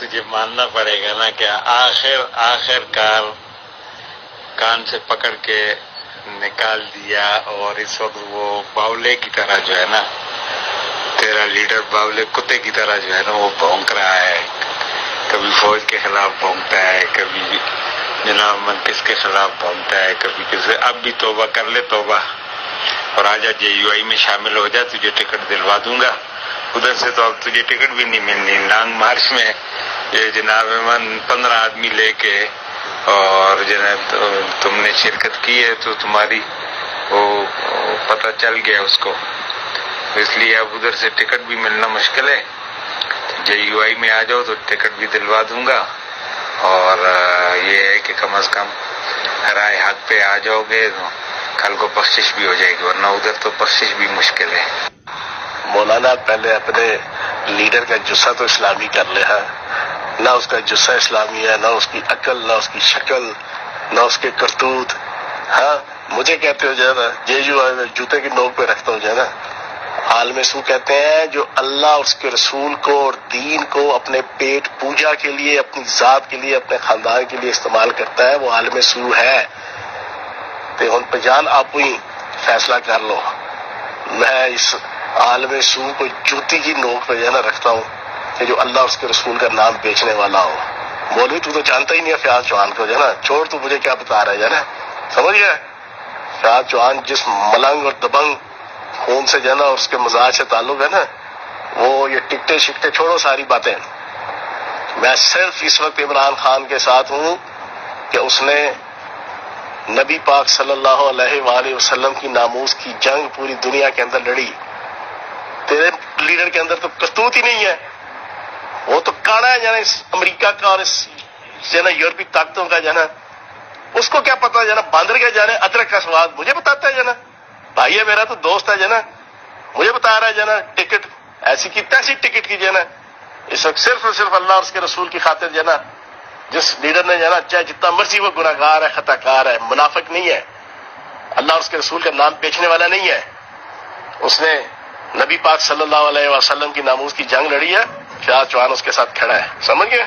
تجھے ماننا پڑے گا نا کہ آخر کار کان سے پکڑ کے نکال دیا، اور اس وقت وہ باولے کی طرح جو ہے نا، تیرا لیڈر باولے کتے کی طرح جو ہے نا وہ بھونک رہا ہے، کبھی فوج کے خلاف بھونکتا ہے، کبھی جناب منکس کے خلاف بھونکتا ہے، کبھی کسی۔ اب بھی توبہ کر لے، توبہ، اور آجا JUI میں شامل ہو جا، تجھے ٹکٹ دلوا دوں گا۔ ادھر سے تو اب تجھے ٹکٹ بھی نہیں ملنی، لانگ مارچ میں یہ جناب من 15 آدمی لے کے، اور جناب تم نے شرکت کی ہے تو تمہاری وہ پتہ چل گیا اس کو، اس لیے اب ادھر سے ٹکٹ بھی ملنا مشکل ہے۔ JUI میں آ جاؤ تو ٹکٹ بھی دلوا دوں گا، اور یہ ہے کہ کم از کم رائے حق پہ آ جاؤ گے تو کل کو بخشش بھی ہو جائے گی، ورنہ ادھر تو بخشش بھی مشکل ہے۔ مولانا پہلے اپنے لیڈر کا جسہ تو اسلامی کر لے، ہے نہ اس کا جسہ اسلامی ہے، نہ اس کی عقل، نہ اس کی شکل، نہ اس کے کرتوت۔ ہاں مجھے کہتے ہو جو ہے نا JUI میں جوتے کی نوک پہ رکھتا ہوں جو ہے نا، عالم سو کہتے ہیں جو اللہ اس کے رسول کو اور دین کو اپنے پیٹ پوجا کے لیے، اپنی ذات کے لیے، اپنے خاندان کے لیے استعمال کرتا ہے وہ عالم سو ہے۔ تو ان پہ جان آپ ہی فیصلہ کر لو، میں اس عالم سو کو جوتی کی نوک پہ جو ہے نا رکھتا ہوں کہ جو اللہ اس کے رسول کا نام بیچنے والا ہو۔ مولوی تو جانتا ہی نہیں ہے فیاض چوہان کو جو ہے نا، چھوڑ تو مجھے کیا بتا رہا ہے جو ہے نا، سمجھ گیا؟ فیاض چوہان جس ملنگ اور دبنگ خون سے جو ہے نا اور اس کے مزاج سے تعلق ہے نا، وہ یہ ٹکٹے شکتے چھوڑو ساری باتیں۔ میں صرف اس وقت عمران خان کے ساتھ ہوں کہ اس نے نبی پاک صلی اللہ علیہ وآلہ وسلم کی ناموس کی جنگ پوری دنیا کے اندر لڑی۔ تیرے لیڈر کے اندر تو کرتوت ہی نہیں ہے، وہ تو کاڑا ہے جانا اس امریکہ کا اور اس جو ہے نا یورپی طاقتوں کا جو ہے نا، اس کو کیا پتا جو ہے نا باندر کا جانے ادرک کا سواد مجھے بتاتا ہے جو ہے نا، بھائی ہے میرا تو دوست ہے جو ہے نا، مجھے بتا رہا ہے جو ہے نا ٹکٹ ایسی کی تیسی ٹکٹ کی جو ہے نا، اس وقت صرف اور صرف اللہ اور اس کے رسول کی خاطر جو ہے نا، جس لیڈر نے جو ہے نا چاہے جتنا مرضی وہ گناہ گار ہے، خطا کار ہے، منافق نہیں ہے، اللہ اور اس کے رسول کا نام بیچنے والا نہیں ہے، اس نے نبی پاک صلی اللہ علیہ وسلم کی ناموس کی جنگ لڑی ہے، فیاض چوہان اس کے ساتھ کھڑا ہے، سمجھ گئے؟